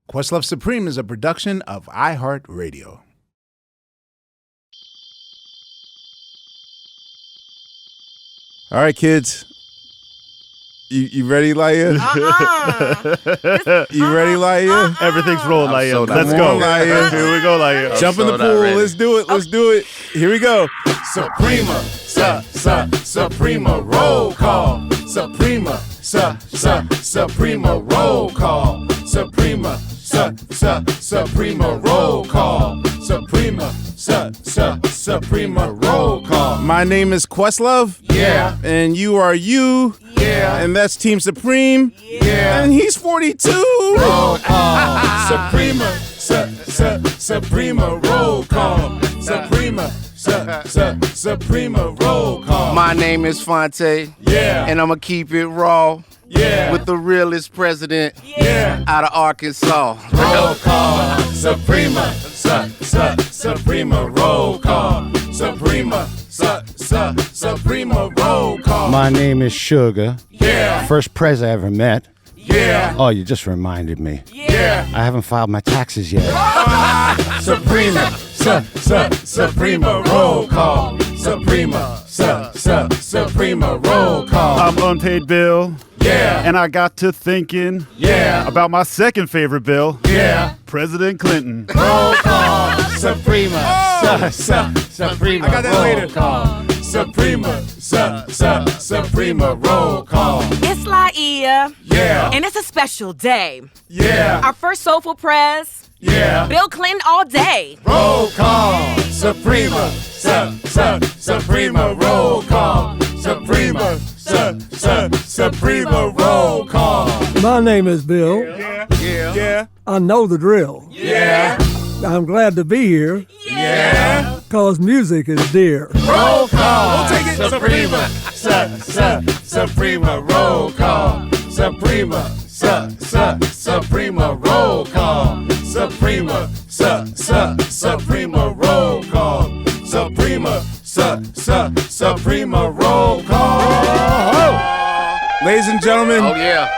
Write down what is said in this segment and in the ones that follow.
Questlove Supreme is a production of iHeartRadio. All right, kids. You ready, Laia? You ready, Laia? Everything's rolling, Laia. So Let's go. Laia. Here we go, Laia. Jump in the pool. Let's do it. Let's do it. Here we go. Suprema, Suprema, roll call. Suprema, Suprema, roll call. Suprema, Suprema, roll call. Suprema, Suprema, roll call. My name is Questlove. Yeah. And you are you. Yeah. And that's Team Supreme. Yeah. And he's 42. Roll call. Suprema, Suprema, roll call. Suprema, Suprema, roll call. My name is Fonte. Yeah. And I'ma keep it raw. Yeah. With the realest president. Yeah. Out of Arkansas. Roll call. Suprema, Suprema, roll call. Suprema, Suprema, roll call. My name is Sugar. Yeah. First prez I ever met. Yeah. Oh, you just reminded me. Yeah. I haven't filed my taxes yet. Suprema, Suprema, roll call. Suprema, Suprema, roll call. I'm unpaid bill. Yeah. And I got to thinking about my second favorite bill. Yeah. President Clinton. Roll call. Suprema, Suprema, I got that later. Call. Suprema, Suprema, roll call. It's Laia. Yeah. And it's a special day. Yeah. Our first soulful prez. Yeah. Bill Clinton all day. Roll call. Suprema, Suprema, roll call. Suprema, Suprema, roll call. My name is Bill. Yeah. I know the drill. Yeah. I'm glad to be here. Yeah. Cause music is dear. Roll call. We'll take it. Suprema, Suprema, roll call. Suprema, Suprema, roll call. Suprema, Suprema, roll call. Suprema, Suprema, roll call. Ladies and gentlemen,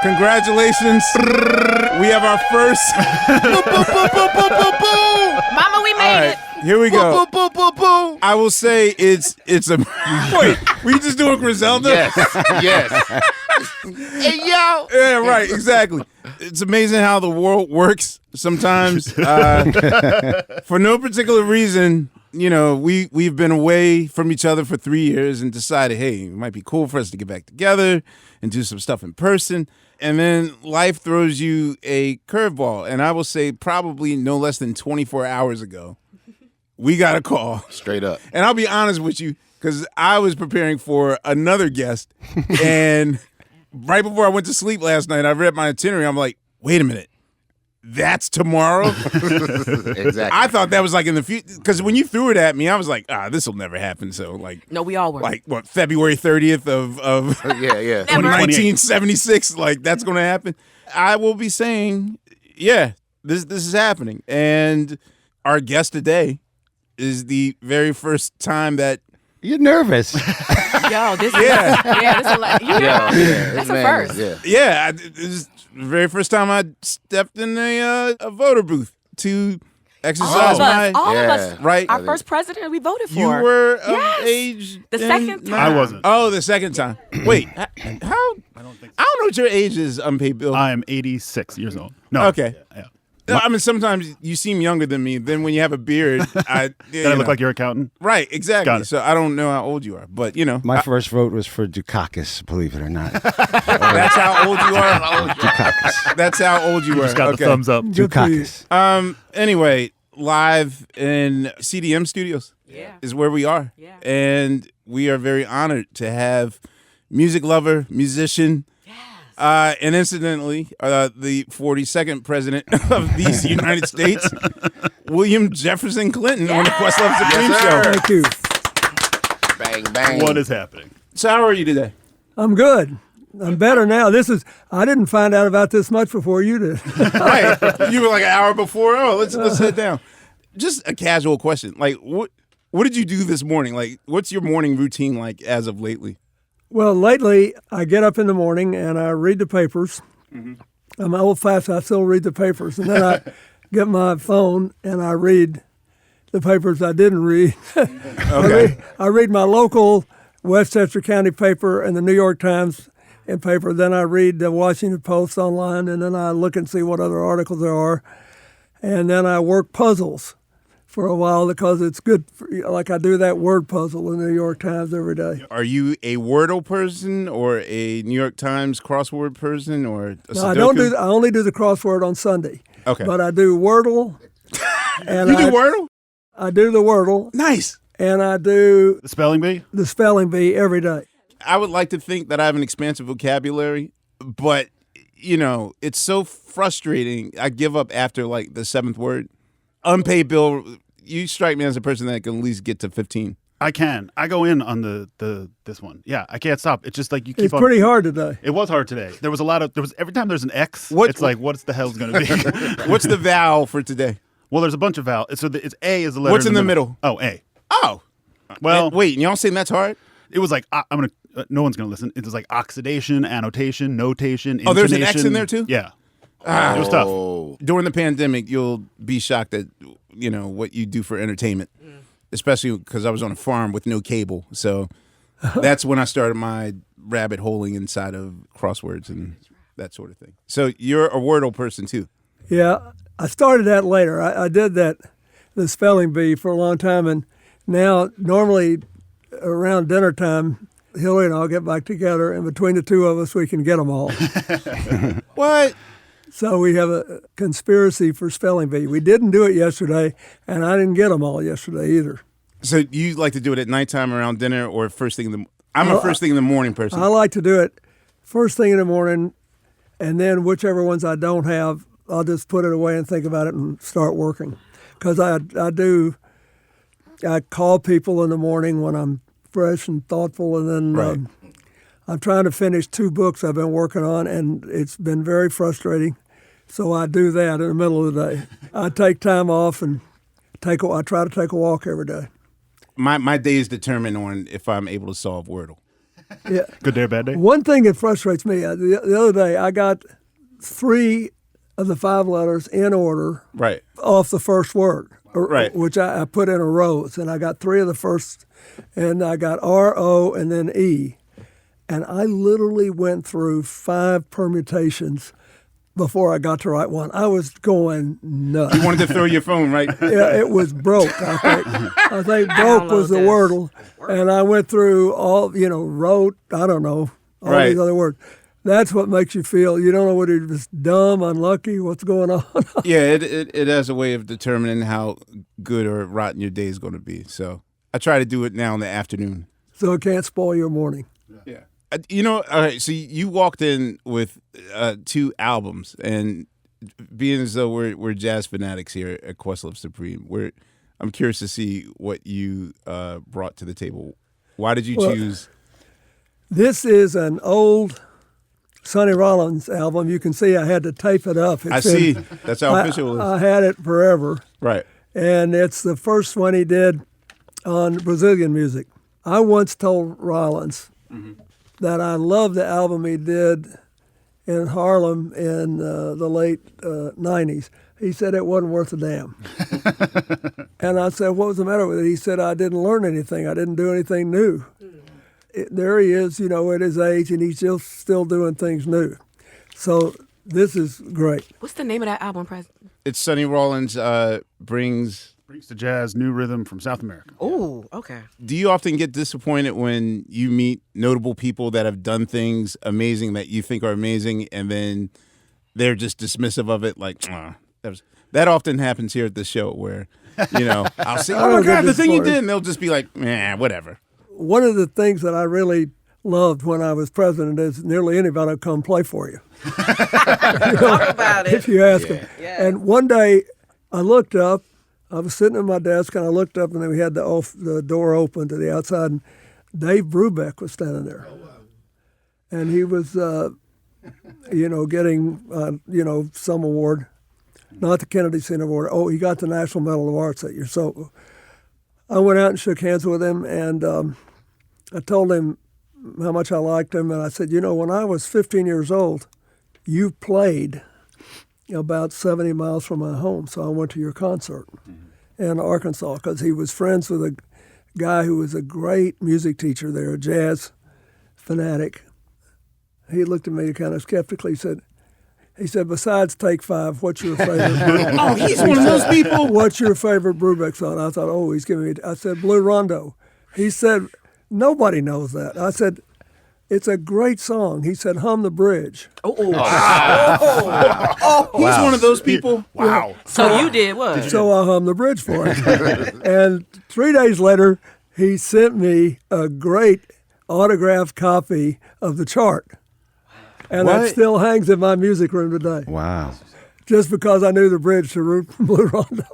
congratulations. We have our first. Mama, we made it. Here we go. I will say it's a. Wait, were you just doing Griselda? Yes. Hey, yo. Yeah, right, exactly. It's amazing how the world works sometimes. For no particular reason, you know, we've been away from each other for 3 years and decided, hey, it might be cool for us to get back together and do some stuff in person. And then life throws you a curveball. And I will say probably no less than 24 hours ago, we got a call. Straight up. And I'll be honest with you, because I was preparing for another guest. And right before I went to sleep last night, I read my itinerary. I'm like, wait a minute. That's tomorrow? Exactly. I thought that was like in the future. Because when you threw it at me, I was like, this will never happen. So, like. No, we all were. Like, what, February 30th of 1976? Like, that's going to happen? I will be saying, yeah, this is happening. And our guest today is the very first time that. You're nervous. Yo, this is Yeah. this is like, that's a first. Yeah, this is the very first time I stepped in a voter booth to exercise all of us. right. Our first president we voted for. You were of Yes. age. The second time. I wasn't. Oh, the second time. Wait, how? I don't think so. I don't know what your age is, unpaid bill. I am 86 years old. No. Okay. Yeah. No, I mean, sometimes you seem younger than me. Then when you have a beard, Did I look like your accountant? Right, exactly. Got it. So I don't know how old you are, but you know. My first vote was for Dukakis, believe it or not. That's how old you are? Dukakis. That's how old you were. Just got the thumbs up. Dukakis. Anyway, live in CDM Studios is where we are. Yeah. And we are very honored to have music lover, musician, and incidentally, the 42nd president of these United States, William Jefferson Clinton, on the Questlove Supreme Show. Thank you. Bang, bang. What is happening? So how are you today? I'm good. I'm better now. I didn't find out about this much before you did. Right. You were like an hour before. Oh, let's head down. Just a casual question. Like, what did you do this morning? Like, what's your morning routine like as of lately? Well, lately, I get up in the morning and I read the papers. I'm old-fashioned. I still read the papers. And then I get my phone and I read the papers I didn't read. Okay. I read my local Westchester County paper and the New York Times in paper. Then I read the Washington Post online, and then I look and see what other articles there are. And then I work puzzles for a while because it's good. Like I do that word puzzle in the New York Times every day. Are you a Wordle person or a New York Times crossword person or a No, I Sudoku? don't do. I only do the crossword on Sunday. Okay. But I do Wordle. And You do Wordle? I do the Wordle, Nice. and I do The spelling bee? the spelling bee every day. I would like to think that I have an expansive vocabulary, but it's so frustrating. I give up after like the 7th word. Unpaid bill. You strike me as a person that can at least get to 15. I can. I go in on this one. Yeah, I can't stop. It's just like you keep It's on. pretty hard today. It was hard today. There was every time there's an X, What- it's like, what's the hell's going to be? What's the vowel for today? Well, there's a bunch of vowels. So it's A is the letter. What's in the middle? Oh, A. Oh. Well, Wait, y'all saying that's hard? it was like, no one's going to listen. It was like oxidation, annotation, notation, Oh, there's an X intonation. in there too? Yeah. It was tough. During the pandemic, you'll be shocked at what you do for entertainment, especially because I was on a farm with no cable. So that's when I started my rabbit holing inside of crosswords and that sort of thing. So you're a Wordle person too. Yeah, I started that later. I did the spelling bee for a long time, and now normally around dinner time, Hillary and I'll get back together, and between the two of us, we can get them all. What? So we have a conspiracy for spelling bee. We didn't do it yesterday, and I didn't get them all yesterday either. So you like to do it at nighttime around dinner or first thing in the? I'm a first thing in the morning person. I like to do it first thing in the morning, and then whichever ones I don't have, I'll just put it away and think about it and start working. Because I call people in the morning when I'm fresh and thoughtful, and then Right. I'm trying to finish 2 books I've been working on, and it's been very frustrating. So I do that in the middle of the day. I take time off and I try to take a walk every day. My day is determined on if I'm able to solve Wordle. Yeah. Good day or bad day? One thing that frustrates me, the other day I got 3 of the 5 letters in order Right. off the first word, Right. which I put in a rows, and I got 3 of the first, and I got R-O and then E. And I literally went through 5 permutations before I got to write one. I was going nuts. You wanted to throw your phone, right? Yeah, it was broke, I think. I think broke was the wordle. And I went through all, wrote, I don't know, all Right. these other words. That's what makes you feel, you don't know whether you're just dumb, unlucky, what's going on. Yeah, it has a way of determining how good or rotten your day is going to be. So I try to do it now in the afternoon. So it can't spoil your morning. Yeah. All right, so you walked in with 2 albums, and being as though we're jazz fanatics here at Questlove Supreme, I'm curious to see what you brought to the table. Why did you choose? This is an old Sonny Rollins album. You can see I had to tape it up. I see. That's how official it is. I had it forever. Right. And it's the first one he did on Brazilian music. I once told Rollins that I loved the album he did in Harlem in the late 90s. He said it wasn't worth a damn. And I said, what was the matter with it? He said, I didn't learn anything. I didn't do anything new. There he is, at his age, and he's still doing things new. So this is great. What's the name of that album, President? It's Sonny Rollins brings. Brings to jazz new rhythm from South America. Oh, okay. Do you often get disappointed when you meet notable people that have done things amazing that you think are amazing, and then they're just dismissive of it? Like, that often happens here at the show where, I'll say, oh my God, the thing you did, and they'll just be like, whatever. One of the things that I really loved when I was president is nearly anybody would come play for you. Talk about it. If you ask them. Yeah. And one day I looked up, I was sitting at my desk, and I looked up, and then we had the door open to the outside, and Dave Brubeck was standing there. Oh, wow. And he was, getting, some award, not the Kennedy Center Award. Oh, he got the National Medal of Arts that year. So I went out and shook hands with him, and I told him how much I liked him, and I said, when I was 15 years old, you played about 70 miles from my home. So I went to your concert in Arkansas because he was friends with a guy who was a great music teacher there, a jazz fanatic. He looked at me kind of skeptically. He said, besides Take Five, what's your favorite? Oh, he's one of those people. What's your favorite Brubeck song? I thought, oh, he's giving me. I said, Blue Rondo. He said, nobody knows that. I said, it's a great song. He said, Hum the Bridge. He's one of those people. Wow. So you did what? So I hummed the bridge for him. And 3 days later, he sent me a great autographed copy of the chart. And that still hangs in my music room today. Wow. Just because I knew the bridge to Blue Rondo.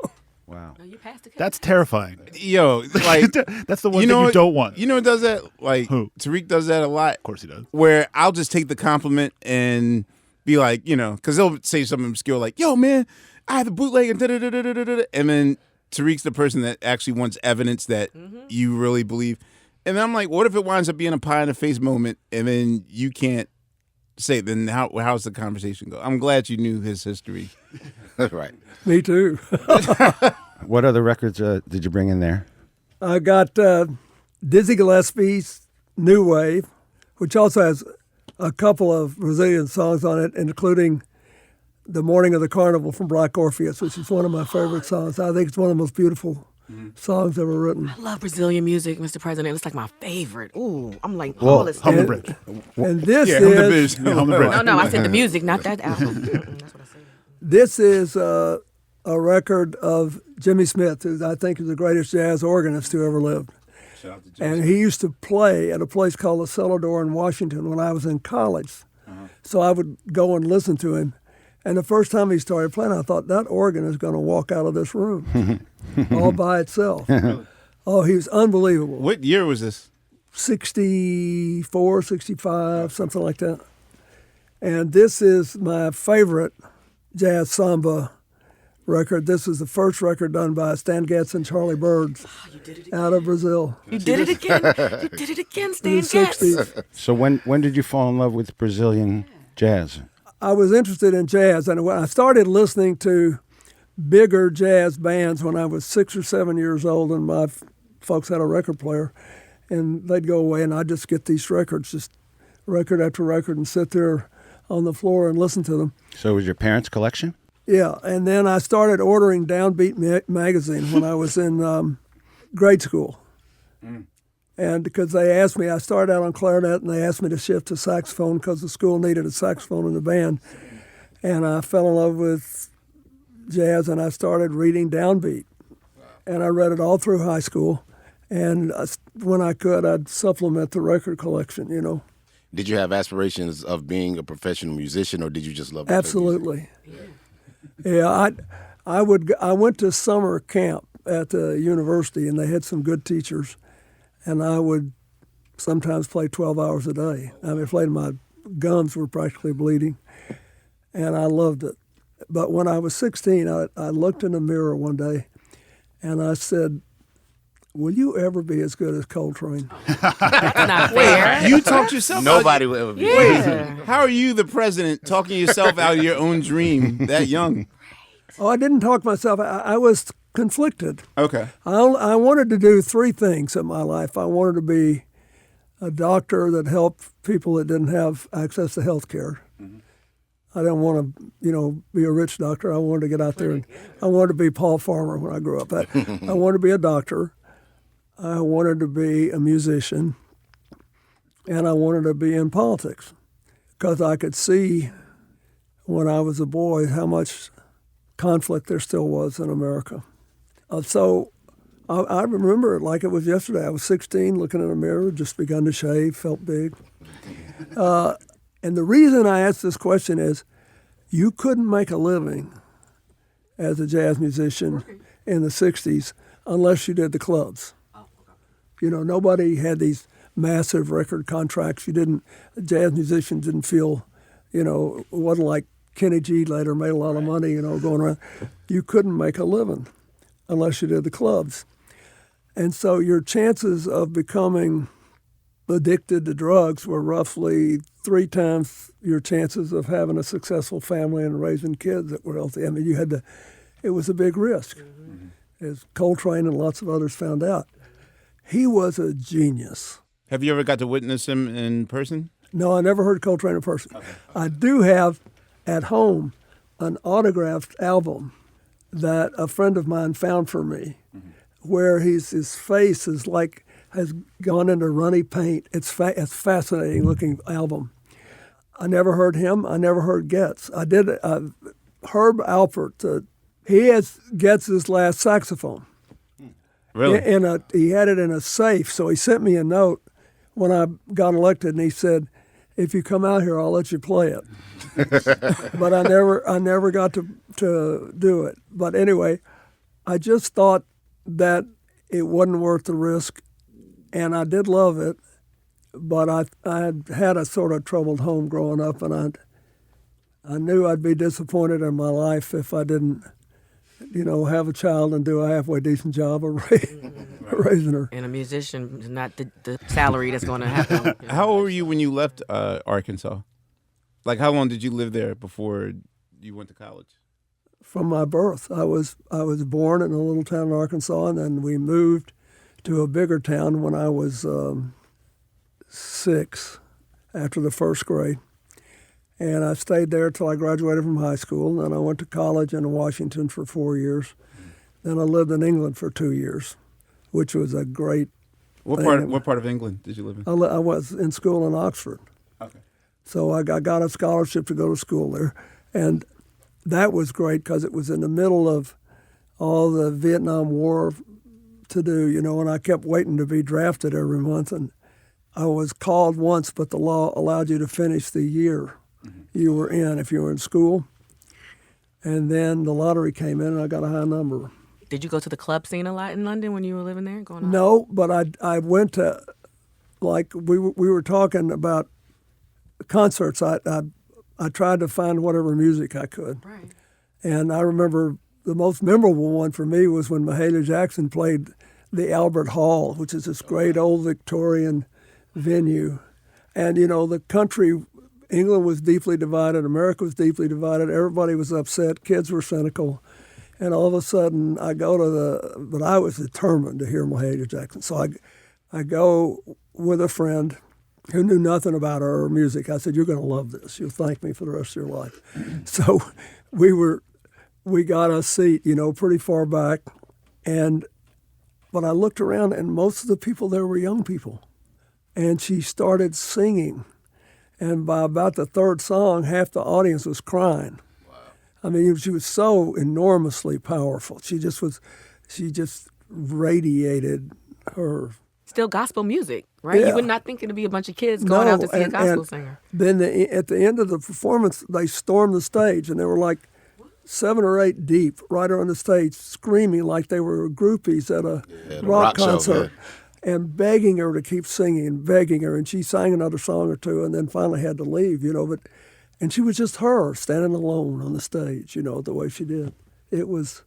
Wow. No, you passed the cake. That's terrifying. Yo, like That's the one thing you don't want. You know who does that? Like Who? Tariq does that a lot. Of course he does. Where I'll just take the compliment and be like, because they'll say something obscure like, yo, man, I have the bootleg and da-da-da-da-da-da. And then Tariq's the person that actually wants evidence that you really believe. And then I'm like, what if it winds up being a pie in the face moment and then you can't say it? Then how's the conversation go? I'm glad you knew his history. Right. Me too. What other records did you bring in there? I got Dizzy Gillespie's New Wave, which also has a couple of Brazilian songs on it, including The Morning of the Carnival from Black Orpheus, which is one of my favorite songs. I think it's one of the most beautiful songs ever written. I love Brazilian music, Mr. President. It's like my favorite. Ooh, I'm like, Well, all this. Hum the Bridge. And this Yeah, Hum the is Bridge. Hum the Bridge. No, I said the music, not that album. That's what I said. this is a record of Jimmy Smith, who I think is the greatest jazz organist who ever lived. And he used to play at a place called the Cellar Door in Washington when I was in college. So I would go and listen to him. And the first time he started playing, I thought, that organ is going to walk out of this room all by itself. Oh, he was unbelievable. What year was this? 64, 65, something like that. And this is my favorite jazz samba record. This is the first record done by Stan Getz and Charlie Bird out of Brazil. You did it again. You did it again, In Stan the Getz. 60s. So when did you fall in love with Brazilian jazz? I was interested in jazz, and when I started listening to bigger jazz bands when I was 6 or 7 years old, and my folks had a record player, and they'd go away, and I'd just get these records, just record after record, and sit there on the floor and listen to them. So it was your parents' collection? Yeah, and then I started ordering Downbeat magazine when I was in grade school. And because they asked me, I started out on clarinet, and they asked me to shift to saxophone because the school needed a saxophone in the band. And I fell in love with jazz, and I started reading Downbeat. And I read it all through high school. And when I could, I'd supplement the record collection, Did you have aspirations of being a professional musician, or did you just love to play music? Absolutely. Yeah, I went to summer camp at the university, and they had some good teachers, and I would sometimes play 12 hours a day. I mean, played my gums were practically bleeding, and I loved it. But when I was 16, I looked in the mirror one day, and I said, will you ever be as good as Coltrane? That's not fair. You talked yourself. Nobody will ever be. Yeah. How are you, the president, talking yourself out of your own dream that young? Oh, I didn't talk myself. I was conflicted. Okay. I wanted to do three things in my life. I wanted to be a doctor that helped people that didn't have access to health care. I didn't want to, be a rich doctor. I wanted to get out there, and I wanted to be Paul Farmer when I grew up. I wanted to be a doctor. I wanted to be a musician, and I wanted to be in politics because I could see when I was a boy how much conflict there still was in America. So I remember it like it was yesterday. I was 16, looking in a mirror, just begun to shave, felt big. And the reason I asked this question is you couldn't make a living as a jazz musician in the 60s unless you did the clubs. Nobody had these massive record contracts. Jazz musicians didn't feel, it wasn't like Kenny G later made a lot of money, going around. You couldn't make a living unless you did the clubs. And so your chances of becoming addicted to drugs were roughly 3 times your chances of having a successful family and raising kids that were healthy. I mean, it was a big risk, as Coltrane and lots of others found out. He was a genius. Have you ever got to witness him in person? No, I never heard Coltrane in person. Okay. I do have at home an autographed album that a friend of mine found for me, where his face is has gone into runny paint. It's fascinating looking album. I never heard him. I never heard Getz. I did. Herb Alpert. He has Getz's last saxophone. Really? He had it in a safe. So he sent me a note when I got elected, and he said, "If you come out here, I'll let you play it." But I never got to do it. But anyway, I just thought that it wasn't worth the risk, and I did love it. But I had a sort of troubled home growing up, and I knew I'd be disappointed in my life if I didn't, have a child and do a halfway decent job of raising her. And a musician is not the salary that's going to happen. How old were you when you left Arkansas? Like, how long did you live there before you went to college? From my birth, I was born in a little town in Arkansas, and then we moved to a bigger town when I was 6, after the first grade. And I stayed there till I graduated from high school. Then I went to college in Washington for 4 years. Then I lived in England for 2 years, which was a great thing. What part of England did you live in? I was in school in Oxford. Okay. So I got a scholarship to go to school there. And that was great because it was in the middle of all the Vietnam War to do, and I kept waiting to be drafted every month. And I was called once, but the law allowed you to finish the year you were in if you were in school. And then the lottery came in, and I got a high number. Did you go to the club scene a lot in London when you were living there? No, but I went to, we were talking about concerts. I tried to find whatever music I could. Right. And I remember the most memorable one for me was when Mahalia Jackson played the Albert Hall, which is this great old Victorian venue. And, the country, England was deeply divided, America was deeply divided, everybody was upset, kids were cynical. And all of a sudden, I was determined to hear Mahalia Jackson. So I go with a friend who knew nothing about her music. I said, "You're going to love this. You'll thank me for the rest of your life." So we got a seat, pretty far back. But I looked around, and most of the people there were young people. And she started singing. And by about the third song, half the audience was crying. Wow. I mean, she was so enormously powerful. She just radiated her. Still gospel music, right? Yeah. You would not think it'd be a bunch of kids going out to see a gospel singer. Then at the end of the performance, they stormed the stage, and there were like 7 or 8 deep right on the stage, screaming like they were groupies at a rock concert. Show, and begging her to keep singing, begging her. And she sang another song or two and then finally had to leave, and she was just her standing alone on the stage, the way she did. It was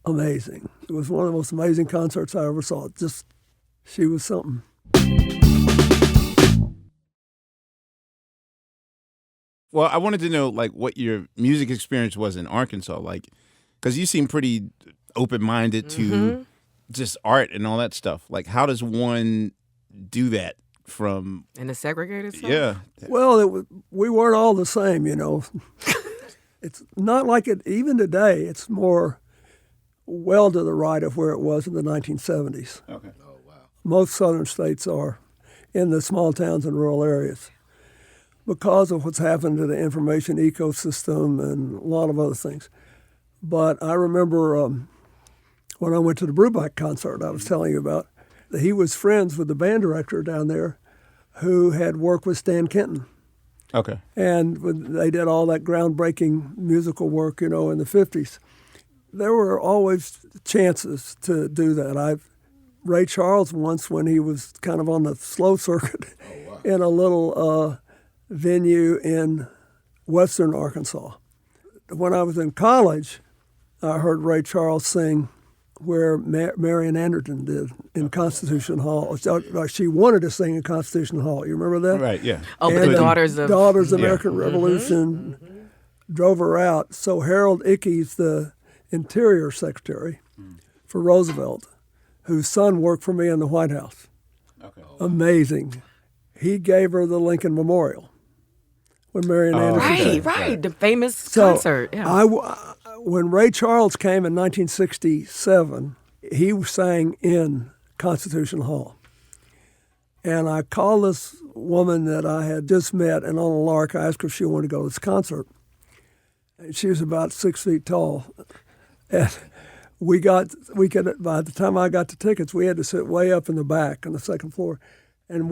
amazing. It was one of the most amazing concerts I ever saw. She was something. Well, I wanted to know, what your music experience was in Arkansas, because you seem pretty open-minded to just art and all that stuff. How does one do that from... In a segregated South? Yeah. Well, we weren't all the same, It's not like it, even today, it's more well to the right of where it was in the 1970s. Okay. Oh, wow. Most southern states are in the small towns and rural areas because of what's happened to the information ecosystem and a lot of other things. But I remember when I went to the Brubeck concert I was telling you about, he was friends with the band director down there who had worked with Stan Kenton. Okay. And they did all that groundbreaking musical work, in the 50s. There were always chances to do that. Ray Charles once, when he was kind of on the slow circuit in a little venue in western Arkansas. When I was in college, I heard Ray Charles sing where Marian Anderson did in Constitution Hall. She wanted to sing in Constitution Hall. You remember that? Right, yeah. Oh, but the Daughters of American Revolution drove her out. So Harold Ickes, the Interior Secretary for Roosevelt, whose son worked for me in the White House. Okay. Amazing. He gave her the Lincoln Memorial when Marian Anderson. Right. The famous concert. Yeah. When Ray Charles came in 1967, he sang in Constitution Hall. And I called this woman that I had just met, and on a lark, I asked her if she wanted to go to this concert. And she was about 6 feet tall. And by the time I got the tickets, we had to sit way up in the back on the second floor. And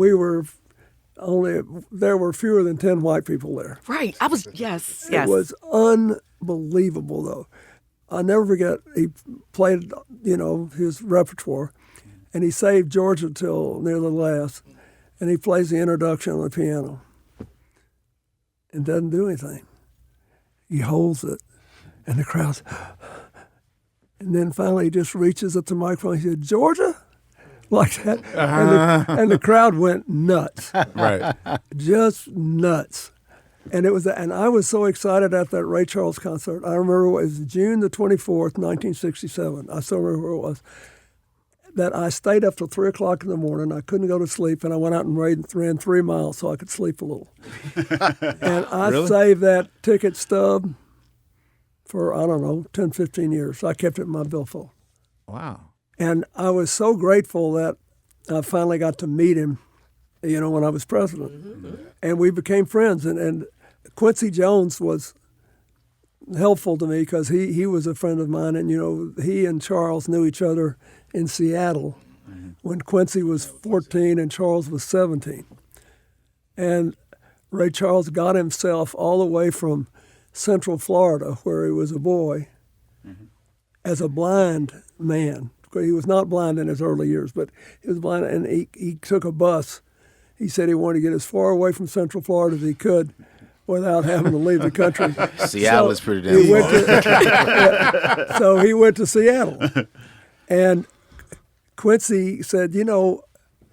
there were fewer than 10 white people there. Right. Yes. It was unbelievable, though. I'll never forget, he played, his repertoire, and he saved Georgia till near the last, and he plays the introduction on the piano and doesn't do anything. He holds it, and the crowd's... And then finally he just reaches up to the microphone and he said, "Georgia?" Like that. And the crowd went nuts. Right. Just nuts. And I was so excited at that Ray Charles concert. I remember it was June the 24th, 1967. I still remember where it was. That I stayed up till 3 o'clock in the morning. I couldn't go to sleep, and I went out and ran 3 miles so I could sleep a little. And I saved that ticket stub for, 10, 15 years. I kept it in my billfold. Wow. And I was so grateful that I finally got to meet him, when I was president. Mm-hmm. And we became friends. And Quincy Jones was helpful to me because he was a friend of mine. And, he and Charles knew each other in Seattle when Quincy was 14 and Charles was 17. And Ray Charles got himself all the way from Central Florida, where he was a boy, as a blind man. He was not blind in his early years, but he was blind, and he took a bus. He said he wanted to get as far away from Central Florida as he could without having to leave the country. Seattle is pretty damn far. So he went to Seattle. And Quincy said,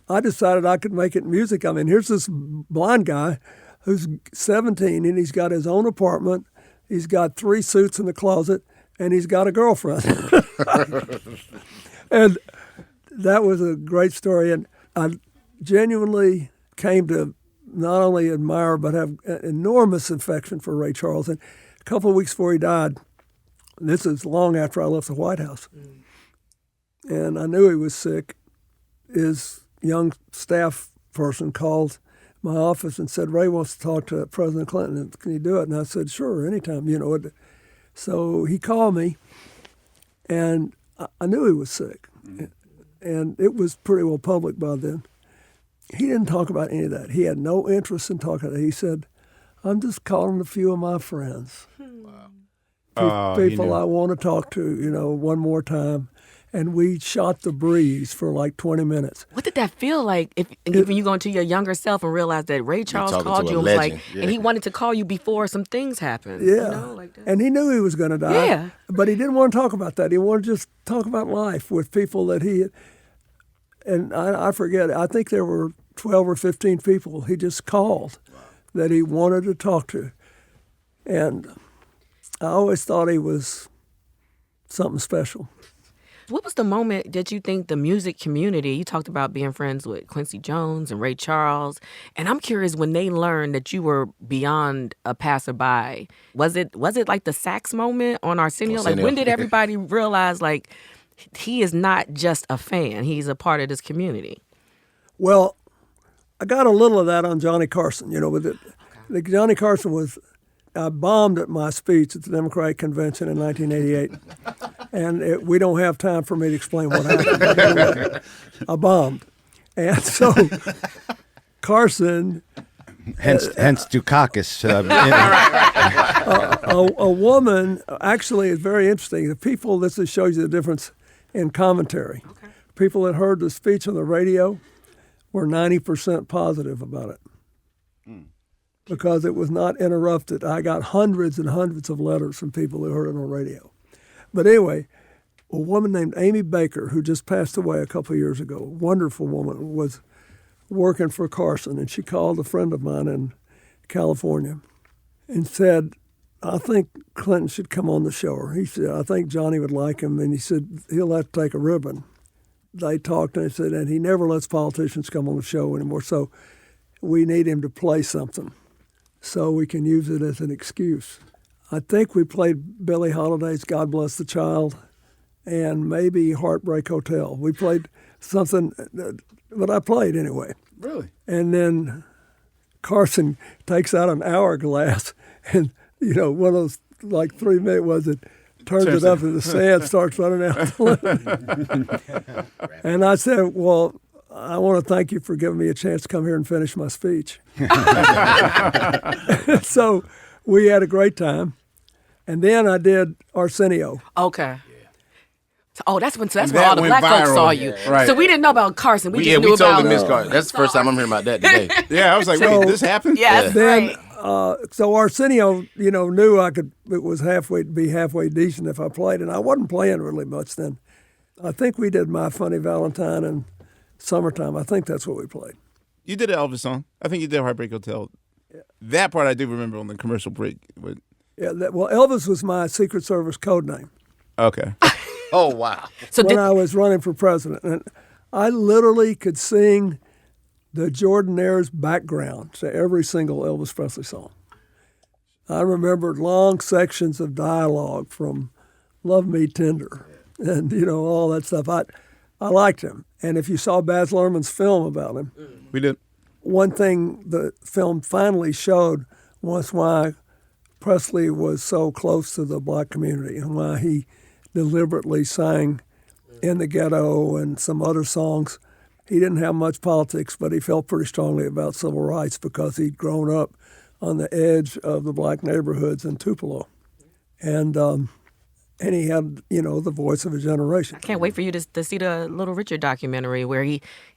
I decided I could make it in music. I mean, here's this blind guy who's 17, and he's got his own apartment. He's got 3 suits in the closet, and he's got a girlfriend. And that was a great story. And I genuinely came to not only admire but have an enormous affection for Ray Charles. And a couple of weeks before he died, this is long after I left the White House, and I knew he was sick, his young staff person called my office and said, "Ray wants to talk to President Clinton. Can you do it?" And I said, "Sure, anytime." So he called me, and I knew he was sick, and it was pretty well public by then. He didn't talk about any of that. He had no interest in talking about it. He said, "I'm just calling a few of my friends, people I want to talk to, one more time." And we shot the breeze for like 20 minutes. What did that feel like when you go into your younger self and realize that Ray Charles called you and was like, and he wanted to call you before some things happened? Yeah. Like that. And he knew he was going to die. Yeah. But he didn't want to talk about that. He wanted to just talk about life with people that he had. And I forget, I think there were 12 or 15 people he just called that he wanted to talk to. And I always thought he was something special. What was the moment that you think the music community, you talked about being friends with Quincy Jones and Ray Charles, and I'm curious, when they learned that you were beyond a passerby, was it like the sax moment on Arsenio? Like, when did everybody realize, like, he is not just a fan, he's a part of this community? Well, I got a little of that on Johnny Carson, with it. Like, Johnny Carson was... I bombed at my speech at the Democratic Convention in 1988, and we don't have time for me to explain what happened. I bombed. And so Carson... Hence Dukakis. A woman actually is very interesting. The people, this just shows you the difference in commentary. Okay. People that heard the speech on the radio were 90% positive about it. Because it was not interrupted. I got hundreds and hundreds of letters from people who heard it on radio. But anyway, A woman named Amy Baker, who just passed away a couple of years ago, a wonderful woman, was working for Carson, and she called a friend of mine in California and said, I think Clinton should come on the show. He said, I think Johnny would like him, and he said, he'll have to take a ribbon. They talked, and he said, and he never lets politicians come on the show anymore, so we need him to play something so we can use it as an excuse. I think we played Billie Holiday's God Bless the Child and maybe Heartbreak Hotel. We played something, but I played anyway. Really? And then Carson takes out an hourglass and, one of those, like 3 minute was it, turns it up and the sand starts running out. And I said, well, I want to thank you for giving me a chance to come here and finish my speech. So we had a great time. And then I did Arsenio. Okay. So, that's when that all the went black folks viral. saw you. Right. So we didn't know about Carson. We just knew we about totally missed Carson. That's the first time I'm hearing about that today. Yeah, I was like, So- wait, this happened? Yes, Then, right. so Arsenio, knew it was halfway decent if I played, and I wasn't playing really much then. I think we did My Funny Valentine and Summertime. I think that's what we played. You did an Elvis song. I think you did Heartbreak Hotel. Yeah. That part I do remember on the commercial break. But... Yeah, well, Elvis was my Secret Service code name. Okay. Oh, wow. So when I was running for president. And I literally could sing the Jordanaires' background to every single Elvis Presley song. I remembered long sections of dialogue from Love Me Tender and, all that stuff. I liked him. And if you saw Baz Luhrmann's film about him, We did. one thing the film finally showed was why Presley was so close to the black community and why he deliberately sang In the Ghetto and some other songs. He didn't have much politics, but he felt pretty strongly about civil rights because he'd grown up on the edge of the black neighborhoods in Tupelo. And he had, the voice of a generation. Can't wait for you to see the Little Richard documentary where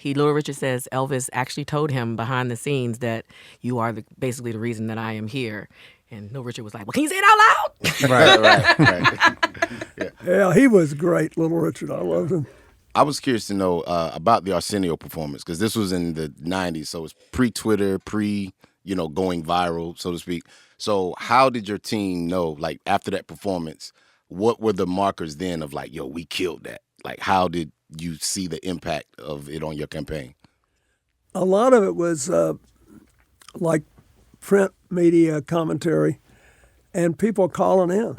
Little Richard says Elvis actually told him behind the scenes that you are basically the reason that I am here. And Little Richard was like, well, can you say it out loud? Right. Yeah, he was great, Little Richard. I loved him. I was curious to know about the Arsenio performance because this was in the 90s, so it's pre-Twitter, going viral, so to speak. So how did your team know, like, after that performance, what were the markers then of like, yo, we killed that? Like, how did you see the impact of it on your campaign? A lot of it was like print media commentary and people calling in.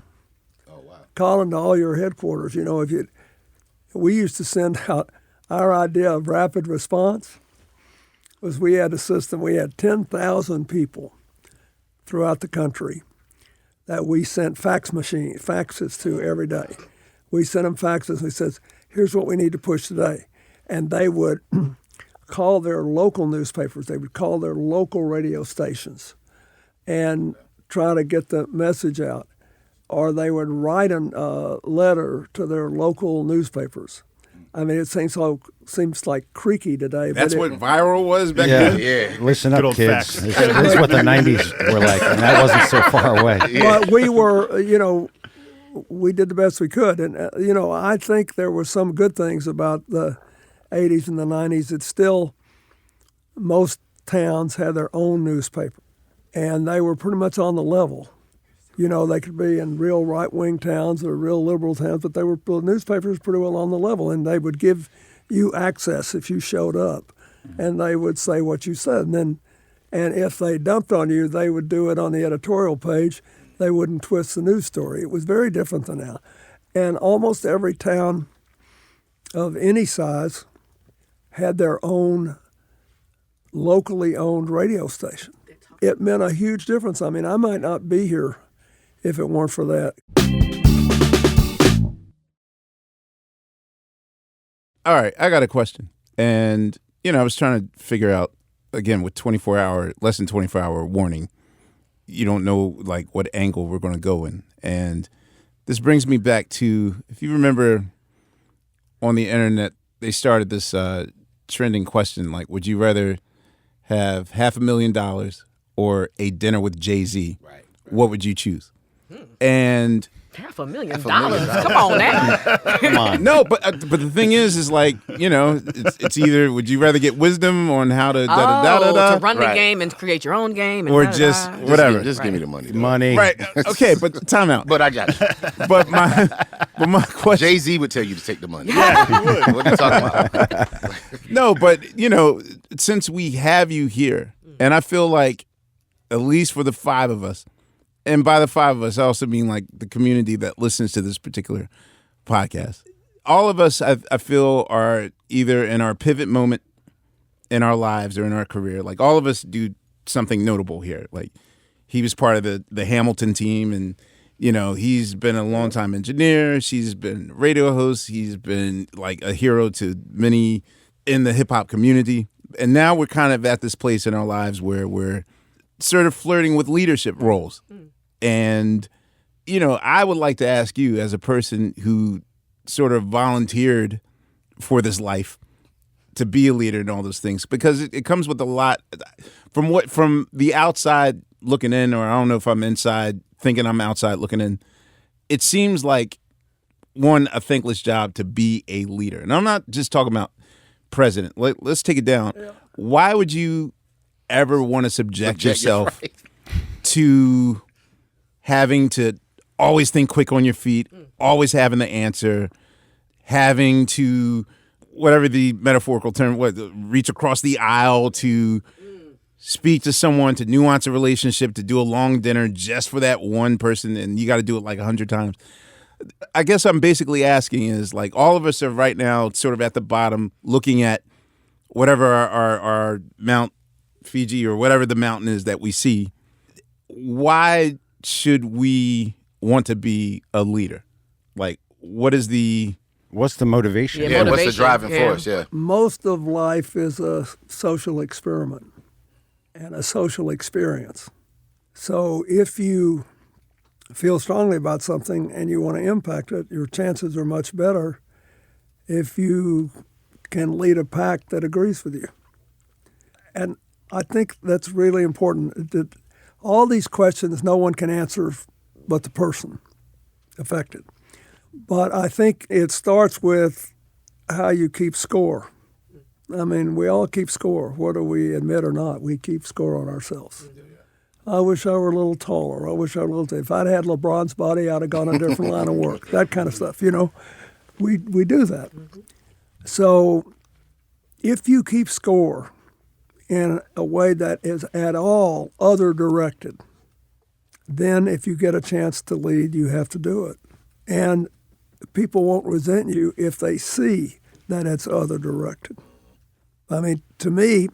Oh, wow. Calling to all your headquarters. We used to send out our idea of rapid response was we had a system. We had 10,000 people throughout the country that we sent faxes to every day. We sent them faxes. We said, here's what we need to push today. And they would call their local newspapers. They would call their local radio stations and try to get the message out. Or they would write a letter to their local newspapers. I mean, it seems like creaky today. That's but what viral was back then? Yeah. Listen Good up, old kids. facts. This is what the 90s were like, and that wasn't so far away. But we were, we did the best we could. And, I think there were some good things about the 80s and the 90s. It's still, most towns had their own newspaper, and they were pretty much on the level. They could be in real right-wing towns or real liberal towns, but the newspapers pretty well on the level, and they would give you access if you showed up, and they would say what you said. And if they dumped on you, they would do it on the editorial page. They wouldn't twist the news story. It was very different than now. And almost every town of any size had their own locally owned radio station. It meant a huge difference. I mean, I might not be here if it weren't for that. All right, I got a question. And, I was trying to figure out, again, with less than 24-hour warning, you don't know, like, what angle we're going to go in. And this brings me back to, if you remember on the internet, they started this trending question, like, would you rather have $500,000 or a dinner with JayZ? Right. What would you choose? And $500,000. Come on now. Come on. No, but the thing is like, it's either would you rather get wisdom on how to to run the Right. game and create your own game, and or da-da-da. just whatever. Just give me the money. though. Money. Right. Okay, but time out. But I got you. But my question. JayZ would tell you to take the money. Yeah, what are you talking about? No, but since we have you here, and I feel like at least for the five of us, and by the five of us, I also mean like the community that listens to this particular podcast. All of us, I feel, are either in our pivot moment in our lives or in our career. Like all of us do something notable here. Like he was part of the Hamilton team, and he's been a longtime engineer. She's been a radio host. He's been like a hero to many in the hip hop community. And now we're kind of at this place in our lives where we're sort of flirting with leadership roles. And, I would like to ask you, as a person who sort of volunteered for this life, to be a leader and all those things, because it comes with a lot from the outside looking in, or I don't know if I'm inside thinking I'm outside looking in. It seems like a thankless job to be a leader. And I'm not just talking about president. Let's take it down. Yeah. Why would you ever want to subject yourself to having to always think quick on your feet, always having the answer, having to, whatever the metaphorical term, reach across the aisle to speak to someone, to nuance a relationship, to do a long dinner just for that one person, and you got to do it like 100 times. I guess I'm basically asking is, like, all of us are right now sort of at the bottom looking at whatever our Mount Fiji or whatever the mountain is that we see. Why should we want to be a leader? Like, what's the motivation? Yeah, what's the driving force? Yeah. Most of life is a social experiment and a social experience. So if you feel strongly about something and you want to impact it, your chances are much better if you can lead a pack that agrees with you. And I think that's really important. That all these questions no one can answer but the person affected. But I think it starts with how you keep score. I mean, we all keep score, whether we admit or not. We keep score on ourselves. I wish I were a little taller. I wish I were a little. If I'd had LeBron's body, I'd have gone a different line of work. That kind of stuff, We do that. So if you keep score in a way that is at all other directed, then if you get a chance to lead, you have to do it. And people won't resent you if they see that it's other directed. I mean, to me,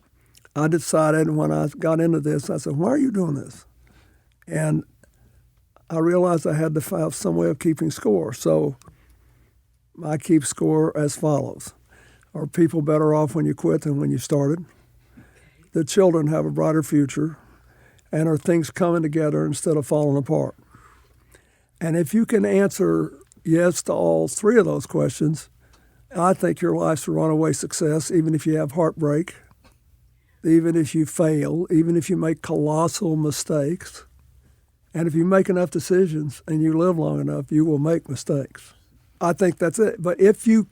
I decided when I got into this, I said, why are you doing this? And I realized I had to have some way of keeping score. So I keep score as follows. Are people better off when you quit than when you started? The children have a brighter future. And are things coming together instead of falling apart? And if you can answer yes to all three of those questions, I think your life's a runaway success, even if you have heartbreak, even if you fail, even if you make colossal mistakes. And if you make enough decisions and you live long enough, you will make mistakes. I think that's it. But if you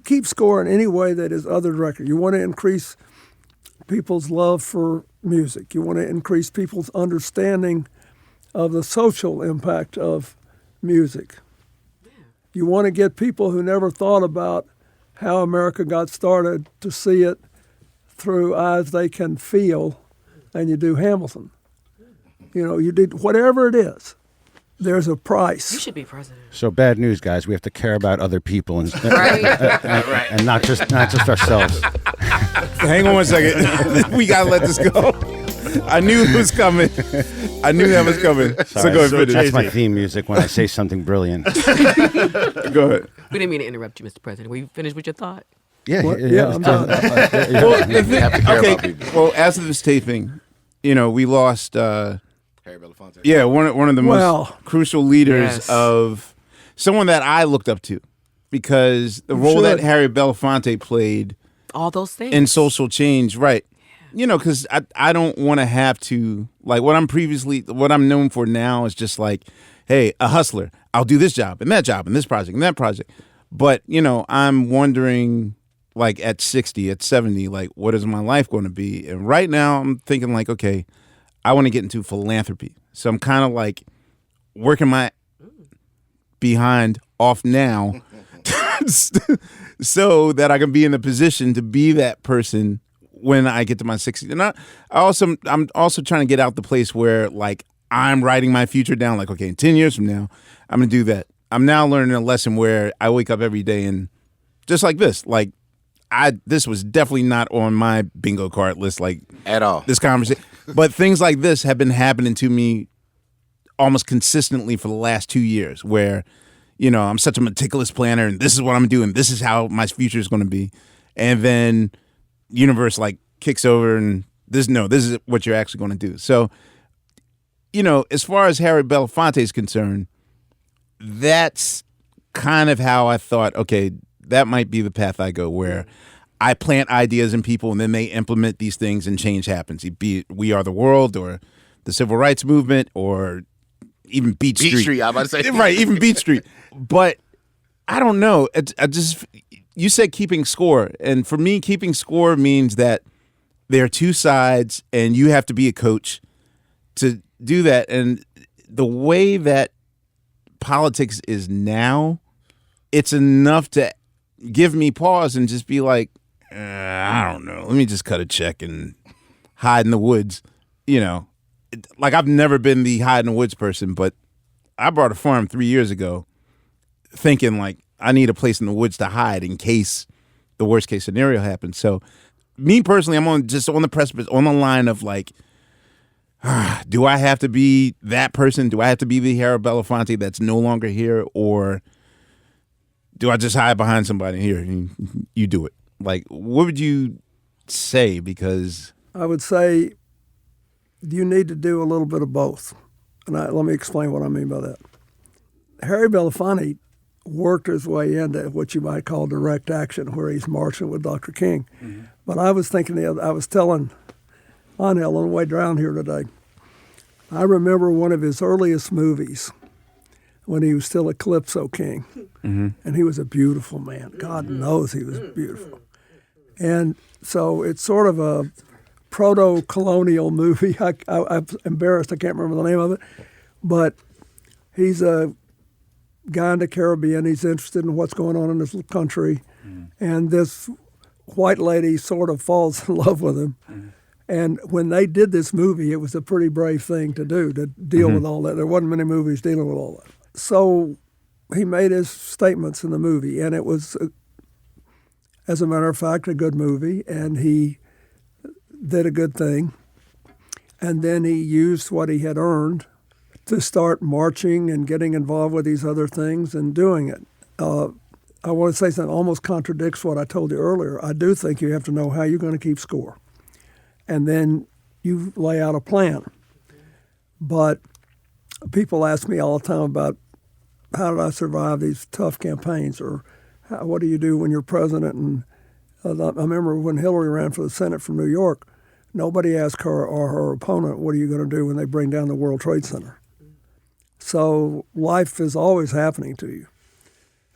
keep score in any way that is other directed, you want to increase people's love for music, you want to increase people's understanding of the social impact of music. You want to get people who never thought about how America got started to see it through eyes they can feel, and you do Hamilton. You did whatever it is. There's a price. You should be president. So bad news, guys. We have to care about other people and not just ourselves. Hang on one second. We gotta let this go. I knew it was coming. I knew that was coming. Sorry, so go ahead. That's my theme music when I say something brilliant. Go ahead. We didn't mean to interrupt you, Mr. President. Were you finished with your thought? Yeah, I'm done. Well, as of this taping, we lost. Harry Belafonte. Yeah, one of the most crucial leaders of someone that I looked up to, because the role that Harry Belafonte played, all those things in social change, right? Because I don't want to have to, like, what I'm known for now is just like, hey, a hustler. I'll do this job and this project and that project. But, I'm wondering, like, at 60, at 70, like, what is my life going to be? And right now I'm thinking, like, okay, I want to get into philanthropy. So I'm kind of like working my behind off now so that I can be in the position to be that person when I get to my 60s. And I'm also trying to get out the place where, like, I'm writing my future down. Like, okay, in 10 years from now, I'm going to do that. I'm now learning a lesson where I wake up every day and just like this, like, this was definitely not on my bingo card list, like, at all. This conversation. But things like this have been happening to me almost consistently for the last 2 years where, I'm such a meticulous planner and this is what I'm doing. This is how my future is going to be. And then universe, like, kicks over and this is what you're actually going to do. So, as far as Harry Belafonte is concerned, that's kind of how I thought, okay, that might be the path I go, where I plant ideas in people and then they implement these things and change happens. Be it We Are the World or the Civil Rights Movement or even Beat Street. Beat Street, I'm about to say. Right, even Beat Street. But I don't know. You said keeping score. And for me, keeping score means that there are two sides and you have to be a coach to do that. And the way that politics is now, it's enough to give me pause and just be like, I don't know. Let me just cut a check and hide in the woods. Like, I've never been the hide in the woods person, but I bought a farm 3 years ago thinking, like, I need a place in the woods to hide in case the worst case scenario happens. So me personally, I'm on the precipice, on the line of, like, do I have to be that person? Do I have to be the Harry Belafonte that's no longer here? Or do I just hide behind somebody here and you do it? Like, what would you say? Because I would say you need to do a little bit of both. And let me explain what I mean by that. Harry Belafonte worked his way into what you might call direct action, where he's marching with Dr. King. Mm-hmm. But I was thinking, I was telling Angel on the way down here today, I remember one of his earliest movies when he was still a Calypso King. Mm-hmm. And he was a beautiful man. God knows he was beautiful. And so it's sort of a proto-colonial movie. I'm embarrassed, I can't remember the name of it. But he's a guy in the Caribbean. He's interested in what's going on in this little country. Mm. And this white lady sort of falls in love with him. Mm. And when they did this movie, it was a pretty brave thing to do, to deal with all that. There wasn't many movies dealing with all that. So he made his statements in the movie, and it was, as a matter of fact, a good movie, and he did a good thing. And then he used what he had earned to start marching and getting involved with these other things and doing it. I want to say something that almost contradicts what I told you earlier. I do think you have to know how you're going to keep score. And then you lay out a plan. But people ask me all the time about how did I survive these tough campaigns, or what do you do when you're president? And I remember when Hillary ran for the Senate from New York, nobody asked her or her opponent, what are you going to do when they bring down the World Trade Center? So life is always happening to you.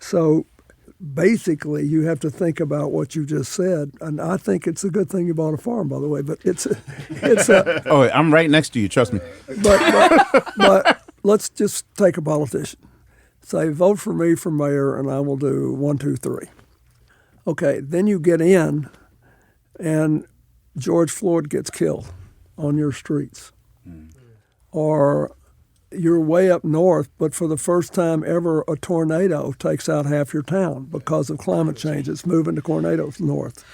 So basically, you have to think about what you just said. And I think it's a good thing you bought a farm, by the way. But it's a oh, I'm right next to you. Trust me. But let's just take a politician. Say, vote for me for mayor, and I will do 1, 2, 3. Okay, then you get in, and George Floyd gets killed on your streets. Or you're way up north, but for the first time ever, a tornado takes out half your town because of climate change. It's moving the tornadoes north.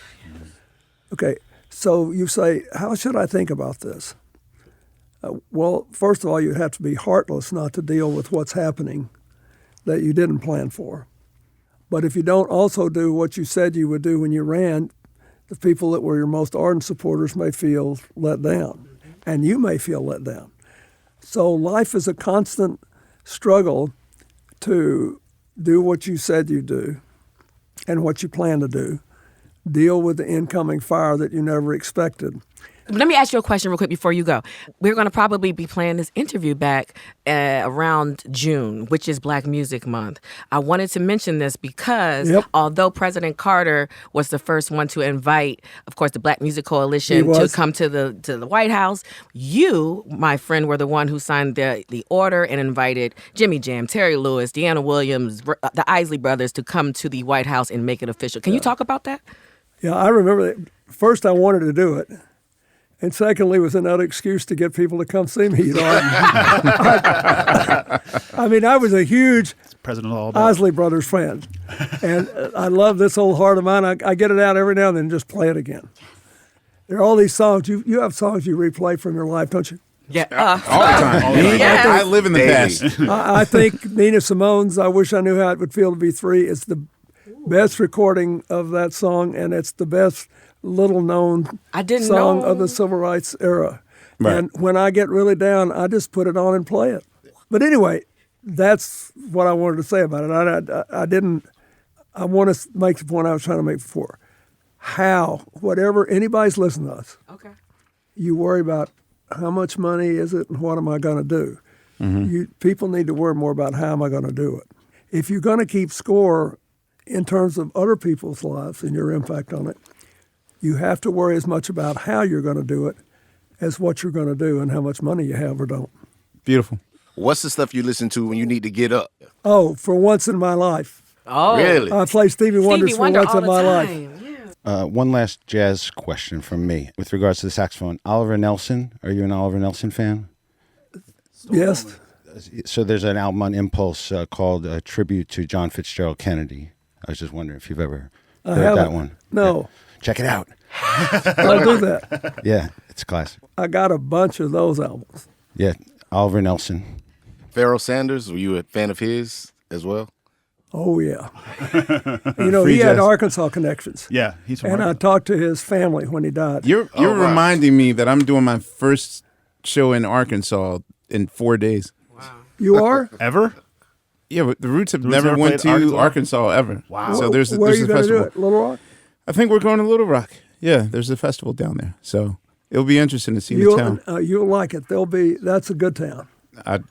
Okay, so you say, how should I think about this? Well, first of all, you'd have to be heartless not to deal with what's happening that you didn't plan for. But if you don't also do what you said you would do when you ran, the people that were your most ardent supporters may feel let down, and you may feel let down. So life is a constant struggle to do what you said you do and what you plan to do, deal with the incoming fire that you never expected, Let me ask you a question real quick before you go. We're going to probably be playing this interview back around June, which is Black Music Month. I wanted to mention this because although President Carter was the first one to invite, of course, the Black Music Coalition to come to the White House, you, my friend, were the one who signed the order and invited Jimmy Jam, Terry Lewis, Deanna Williams, the Isley Brothers to come to the White House and make it official. Can you talk about that? Yeah, I remember that. First, I wanted to do it. And secondly, was another excuse to get people to come see me. You know, I mean, I was a huge Isley Brothers fan. And I love this old heart of mine. I get it out every now and then and just play it again. There are all these songs. You have songs you replay from your life, don't you? Yeah. All the time. I live in the past. I think Nina Simone's I Wish I Knew How It Would Feel to Be Free is the best recording of that song, and it's the best little-known song of the Civil Rights era. Right. And when I get really down, I just put it on and play it. But anyway, that's what I wanted to say about it. I want to make the point I was trying to make before. Whatever anybody's listening to us, you worry about how much money is it and what am I going to do? People need to worry more about how am I going to do it. If you're going to keep score in terms of other people's lives and your impact on it, you have to worry as much about how you're going to do it as what you're going to do and how much money you have or don't. Beautiful. What's the stuff you listen to when you need to get up? Oh, For Once in My Life. Oh. Really? I play Stevie Wonder for once in my life. Yeah. One last jazz question from me with regards to the saxophone. Oliver Nelson, are you an Oliver Nelson fan? Yes. So there's an album on Impulse called Tribute to John Fitzgerald Kennedy. I was just wondering if you've ever heard that one. No. Check it out. I'll do that. Yeah, it's classic. I got a bunch of those albums. Yeah, Oliver Nelson. Pharoah Sanders, were you a fan of his as well? Oh, yeah. You know, he had Arkansas connections. Yeah, he's from And I talked to his family when he died. You're reminding me that I'm doing my first show in Arkansas in 4 days. Wow. You are? Ever? Yeah, but the Roots have never went to Arkansas ever. Wow. So there's Where are a you going to do festival. it? Little Rock? I think we're going to Little Rock. Yeah, there's a festival down there. So it'll be interesting to see the town. You'll like it. That's a good town. I'm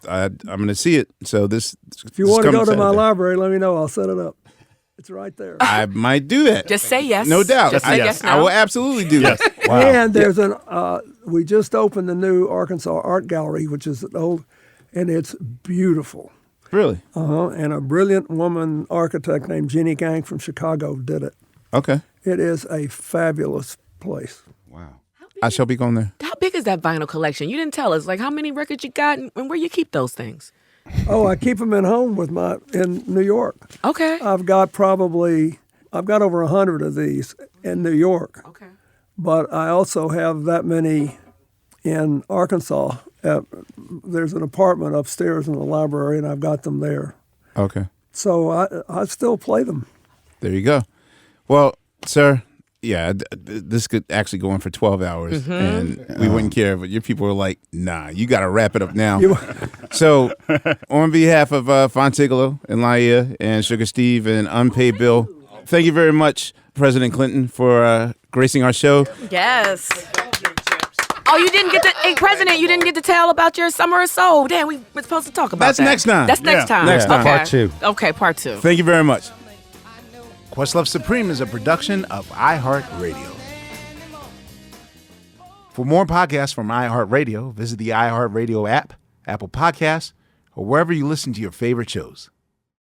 going to see it. So If you want to go to my library, let me know. I'll set it up. It's right there. I might do that. Just say yes. No doubt. Just say yes. I will absolutely do that. Wow. And there's we just opened the new Arkansas Art Gallery, which is old, and it's beautiful. Really? And a brilliant woman architect named Ginny from Chicago did it. Okay. It is a fabulous place. Wow. I shall be going there. How big is that vinyl collection? You didn't tell us. Like, how many records you got and where you keep those things? Oh, I keep them at home in New York. Okay. I've got over 100 of these in New York. Okay. But I also have that many in Arkansas. There's an apartment upstairs in the library, and I've got them there. Okay. So I still play them. There you go. Well, sir, yeah, this could actually go on for 12 hours, and we wouldn't care. But your people are like, nah, you got to wrap it up now. So on behalf of Fontigolo and Laia and Sugar Steve and Unpaid Bill, thank you very much, President Clinton, for gracing our show. Yes. Oh, you didn't get to, hey, President, you didn't get to tell about your summer of soul. Damn, we were supposed to talk about That's that. next time. That's next time. Next time. Okay. Part 2. Okay, part 2. Thank you very much. Questlove Supreme is a production of iHeartRadio. For more podcasts from iHeartRadio, visit the iHeartRadio app, Apple Podcasts, or wherever you listen to your favorite shows.